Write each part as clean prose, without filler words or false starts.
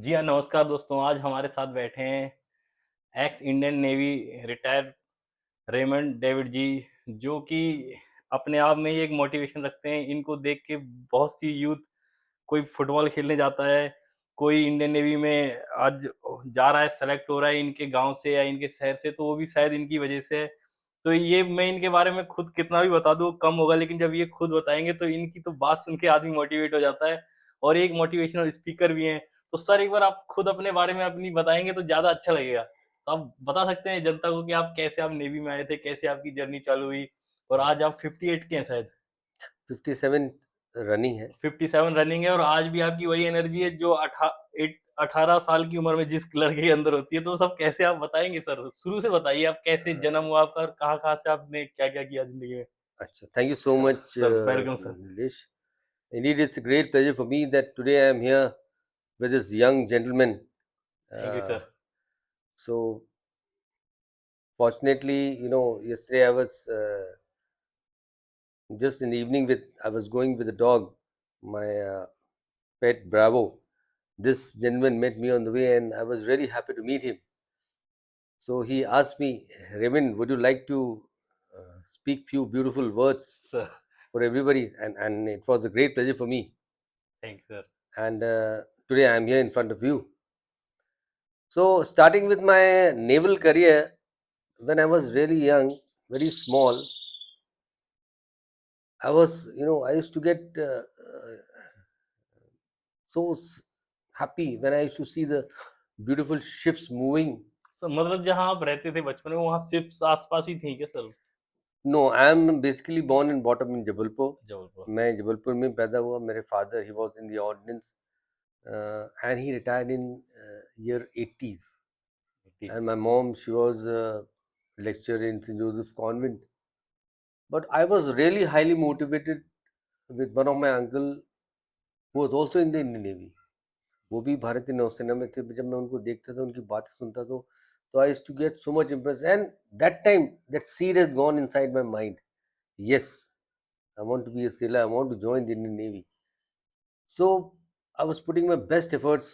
जी हाँ, नमस्कार दोस्तों। आज हमारे साथ बैठे हैं ex Indian Navy retired Raymond David ji, जो कि अपने आप में ही एक मोटिवेशन रखते हैं। इनको देख के बहुत सी यूथ कोई फुटबॉल खेलने जाता है, कोई इंडियन नेवी में आज जा रहा है, सेलेक्ट हो रहा है इनके गाँव से या इनके शहर से, तो वो भी शायद इनकी वजह से है। तो ये मैं इनके बारे में खुद कितना भी बता दूँ कम होगा, लेकिन जब ये खुद बताएँगे तो इनकी तो बात सुन के आदमी मोटिवेट हो जाता है और एक मोटिवेशनल स्पीकर भी हैं। तो सर एक बार आप खुद अपने बारे में अपनी बताएँगे तो ज़्यादा अच्छा लगेगा। तो आप बता सकते हैं जनता को कि आप नेवी में आए थे, कैसे आपकी जर्नी चालू हुई और आज आप 58 के हैं शायद? 57 रनिंग है। 57 रनिंग है और आज भी आपकी वही एनर्जी है जो 18 साल की उम्र में जिस लड़के के अंदर होती है, तो वो सब कैसे आप बताएँगे सर? शुरू से बताइए आप कैसे जन्म हुआ आपका और कहाँ-कहाँ से आपने क्या-क्या किया ज़िंदगी में? अच्छा, thank you so much, sir, welcome sir. Nilesh. Indeed, it's a great pleasure for me that today I am here with this young gentleman. Thank you Uh, sir. so, fortunately, yesterday I was just in the evening I was going with the dog, my pet Bravo. This gentleman met me on the way, and I was really happy to meet him. So he asked me, Raymond, would you like to speak few beautiful words sir, for everybody? And it was a great pleasure for me. Thank you sir. And today I am here in front of you. So, starting with my naval career, when I was really young, very small, I used to get so happy when I used to see the beautiful ships moving. Sir मतलब जहाँ आप रहते थे बचपन में वहाँ ships आस-पास ही थी क्या sir? No, I am basically born and brought up in Jabalpur. Jabalpur. मैं जबलपुर में पैदा हुआ. मेरे father, he was in the ordnance, and he retired in year 80s. And my mom, she was a lecturer in St. Joseph's Convent. But I was really highly motivated with one of my uncle who was also in the Indian Navy. वो भी भारतीय नौसेना में थे. जब मैं उनको देखता था, उनकी बातें सुनता तो I used to get so much impressed, and that time that seed has gone inside my mind. Yes, I want to be a sailor, I want to join the Indian Navy. So I was putting my best efforts.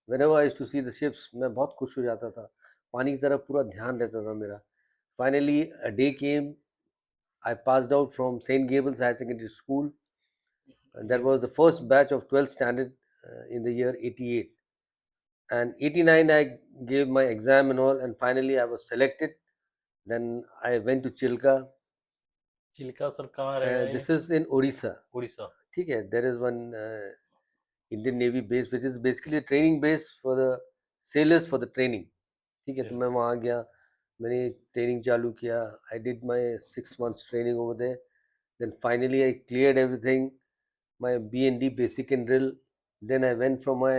Whenever I used to see the ships, मैं बहुत खुश हो जाता था. पानी की तरफ पूरा ध्यान रहता था मेरा. Finally a day came. I passed out from St. Gabriel's Higher Secondary School. And that was the first batch of 12th standard in the year 88. And 89, I gave my exam and all, and finally I was selected. Then I went to Chilka. Chilka sir कहाँ रहेगा ये? This is in Odisha. Orissa. ठीक है, there is one Indian Navy base which is basically a training base for the sailors for the training. ठीक है, तो सिर मैं वहाँ गया. मैंने ट्रेनिंग चालू किया. I did my 6 months training over there. Then finally I cleared everything, my B&D basic and drill. Then I went for my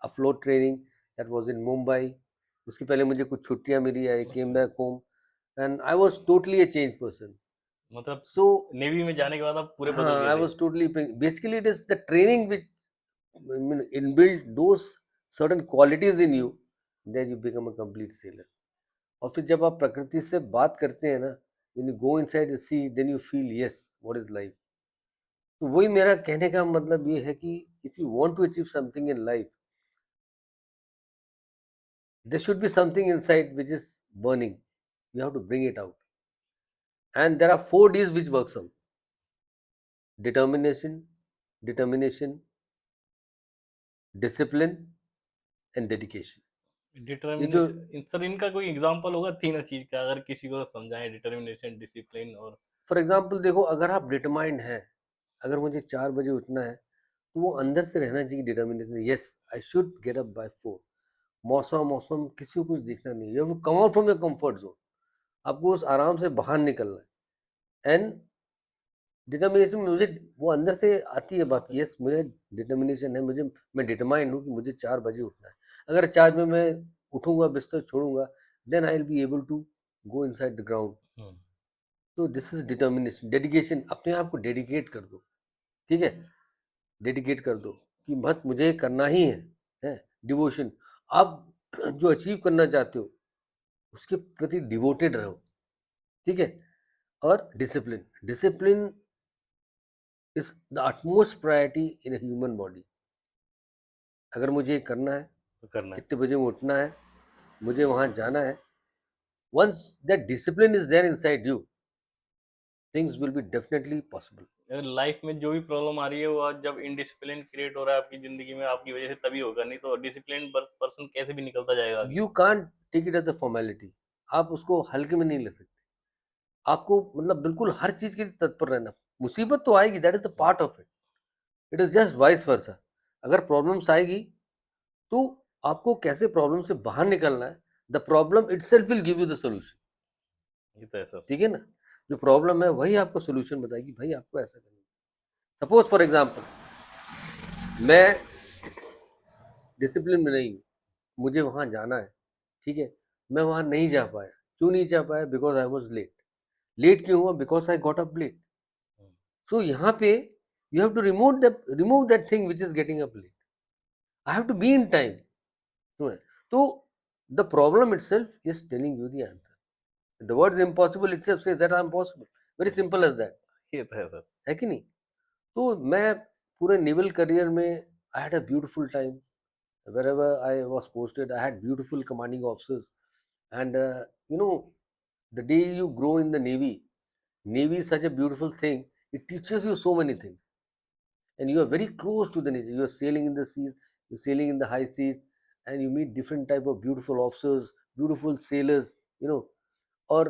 afloat training that was in Mumbai. उसके पहले मुझे कुछ छुट्टियाँ मिली. I came अच्छा। back home and I was totally a changed person. मतलब So navy में जाने के बाद आप पूरे बदल हाँ, गए I थे। was totally basically it is the training which I mean, inbuilt those certain qualities in you that you become a complete sailor. और फिर जब आप प्रकृति से बात करते हैं ना, when you go inside the sea, then you feel yes, what is life. तो वही मेरा कहने का मतलब ये है कि if you want to achieve something in life, there should be something inside which is burning. You have to bring it out. And there are 4 Ds which works on: determination, determination, discipline, and dedication. ये जो determination sir इनका कोई example होगा तीनों चीज़ का अगर किसी को समझाएँ डिटर्मिनेशन, डिसिप्लिन और फॉर एग्जाम्पल देखो, अगर आप डिटरमाइंड हैं, अगर मुझे 4 बजे उठना है, तो वो अंदर से रहना चाहिए determination. Yes, I should get up by 4. मौसम मौसम किसी को कुछ देखना नहीं. You have to come out from your comfort zone. आपको उस आराम से बाहर निकलना है. एंड डिटर्मिनेशन मुझे वो अंदर से आती है बात. यस, मुझे डिटर्मिनेशन है. मैं डिटरमाइंड हूँ कि मुझे 4 बजे उठना है. अगर 4 बजे मैं उठूंगा, बिस्तर छोड़ूंगा, then I will be able to go inside the ground. Hmm, तो दिस इज डिटर्मिनेशन. डेडिकेशन, अपने आप को डेडिकेट कर दो. ठीक है, डेडिकेट कर दो कि मत मुझे करना ही है. डिवोशन, आप जो अचीव करना चाहते हो उसके प्रति डिवोटेड रहो. ठीक है. और discipline, discipline is the utmost priority in a human body. अगर मुझे ये करना है, तो करना है। कितने बजे उठना है, मुझे वहाँ जाना है, once that discipline is there inside you, things will be definitely possible. Life में जो भी प्रॉब्लम आ रही है वो आज जब इनडिसिप्लिन क्रिएट हो रहा है आपकी ज़िंदगी में आपकी वज़ह से तभी होगा, नहीं तो डिसिप्लिन्ड पर्सन कैसे भी निकलता जाएगा आगे। You can't take it as a formality. आप उसको हल्के में नहीं ले सकते। आपको मतलब बिल्कुल हर चीज़ के लिए तत्पर रहना। मुसीबत तो आएगी, that is a part of it. It is just vice versa. अगर प्रॉब्लम्स आएगी, तो आपको कैसे प्रॉब्लम से बाहर निकलना है, the problem itself will give you the solution. ये तो है सर। ठीक है ना? जो प्रॉब्लम है वही आपको सॉल्यूशन बताएगी, भाई आपको ऐसा करना है। सपोज़ फॉर एग्ज़ाम्पल मैं डिसिप्लिन में नहीं हूँ, मुझे वहाँ जाना है, ठीक है? मैं वहाँ नहीं जा पाया। क्यों नहीं जा पाया? Because I was late. Late क्यों हुआ? Because I got up late. Hmm, so यहाँ पे you have to remove that thing which is getting up late. I have to be in time. तो the problem itself is telling you the answer. The words impossible itself says that I am possible. Very hmm, simple as that. ये तो है sir. है कि नहीं? तो मैं पूरे नेवल करियर में I had a beautiful time. Wherever I was posted, I had beautiful commanding officers. And you know, the day you grow in the Navy is such a beautiful thing. It teaches you so many things. And you are very close to the nature. You are sailing in the seas, you're sailing in the high seas, and you meet different type of beautiful officers, beautiful sailors, or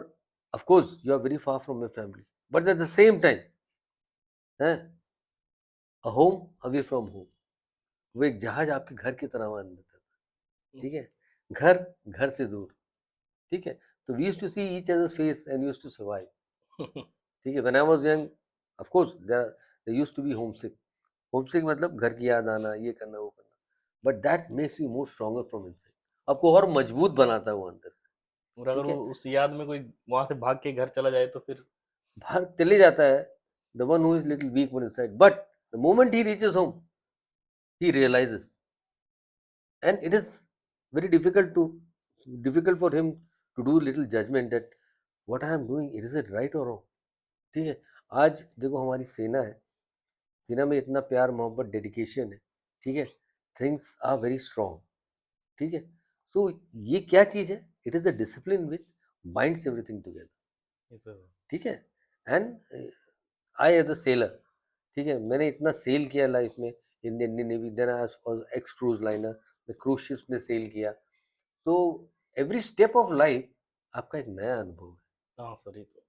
of course you are very far from your family. But at the same time, a home away from home. वो एक जहाज आपके घर की तरह मान लेता था, ठीक है? घर घर से दूर, ठीक है? तो we used to see each others face and used to survive, ठीक है? When I was young, of course there used to be homesick. Homesick मतलब घर की याद आना, ये करना, वो करना। But that makes you more stronger from inside. आपको और मजबूत बनाता है वो अंदर से, और अगर ठीक वो है? उस याद में कोई वहाँ से भाग के घर चला जाए तो फिर भाग चले जाता है, the one who is little week one inside, but the moment he reaches home, he realizes, and it is very difficult for him to do little judgment that what I am doing, is it right or wrong? ठीक है? आज देखो हमारी सेना है, सेना में इतना प्यार, मोहब्बत, डेडिकेशन है, ठीक है? थिंग्स आर वेरी स्ट्रॉन्ग, ठीक है? सो ये क्या चीज़ है? It is the discipline which binds everything together, ये तो ठीक है? And I as a sailor, ठीक है? मैंने इतना सेल किया लाइफ में in the Indian Navy, then I was ex cruise liner, मैं क्रूज़ शिप्स में सेल किया। तो एवरी स्टेप ऑफ लाइफ आपका एक नया अनुभव है, हाँ सर, ये तो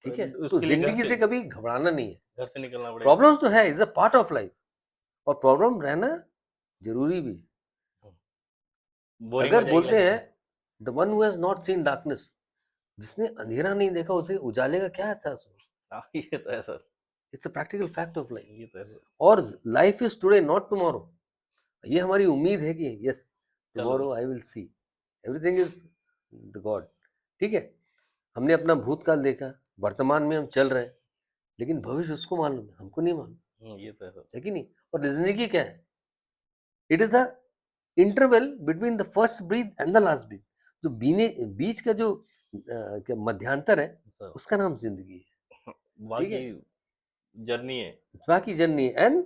ठीक है? तो उसके लिए ज़िंदगी से कभी घबराना नहीं है। घर से निकलना पड़ेगा। प्रॉब्लम्स तो है, is a part of life, और प्रॉब्लम रहना ज़रूरी भी है। बोरिंग हो अगर जाएगी बोलते लाइफ हैं तो। The one who has not seen darkness, जिसने अंधेरा नहीं देखा उसे उजाले का क्या एहसास हो? हाँ, ये तो है sir. It's a practical fact of life. ये तो है सर। और life is today not tomorrow. ये हमारी उम्मीद है कि यस, कल tomorrow I will see, everything is the God, ठीक है? हमने अपना भूतकाल देखा, वर्तमान में हम चल रहे हैं, लेकिन भविष्य उसको मालूम है, हमको नहीं मालूम, ये तो है सर। है कि नहीं? और ज़िंदगी क्या है? It is the interval between the first breath and the last breath. जो बीने बीच का जो क्या मध्यांतर है, सर उसका नाम ज़िंदगी है, ठीक बाकी है? जर्नी है। बाकी journey and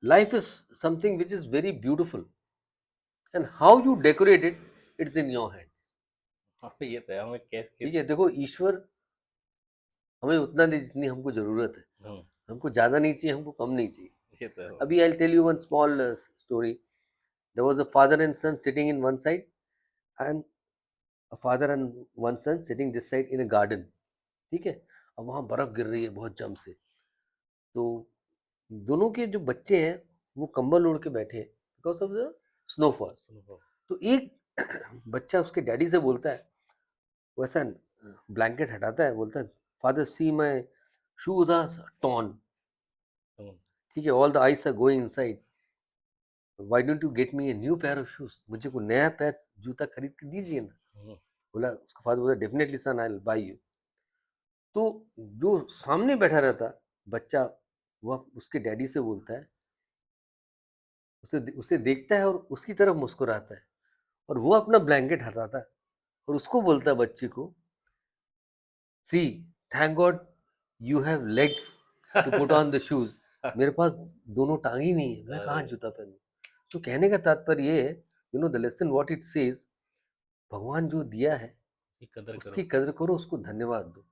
life is something which is very beautiful, and how you decorate it, it's in your hands, हाँ, ये तो है हमें ठीक है? देखो ईश्वर हमें उतना दे जितनी हमको ज़रूरत है। हुँ, हमको ज़्यादा नहीं चाहिए, हमको कम नहीं चाहिए। ये तो है। अभी I will tell you one small story. There was a father and son sitting in one side, and a father and one son sitting this side in a garden, ठीक है? अब वहाँ बर्फ़ गिर रही है बहुत जम से। तो दोनों के जो बच्चे हैं, वो कंबल ओढ़ के बैठे हैं बिकॉज़ ऑफ द स्नोफॉल। सुनो। तो एक बच्चा उसके डैडी से बोलता है, वो ऐसा ब्लैंकेट हटाता है, बोलता है, "father see my shoes are torn." Hmm, ठीक है? All the ice are going inside. Why don't you get me a new pair of shoes? मुझे कोई नया पैर जूता खरीद के दीजिए ना। हुँ, बोला, उसका फादर बोला, definitely son, I will buy you. तो जो सामने बैठा रहता बच्चा, वह उसके डैडी से बोलता है, उसे उसे देखता है और उसकी तरफ मुस्कुराता है, और वो अपना ब्लैंकेट हटाता है और उसको बोलता है बच्चे को, see, thank God you have legs to put on the shoes, मेरे पास दोनों टांग ही नहीं है, मैं कहाँ अरे! जूता पहनूँ? तो कहने का तात्पर्य ये है, the lesson what it says, भगवान जो दिया है, की कदर करो। उसकी कदर करो, उसको धन्यवाद दो।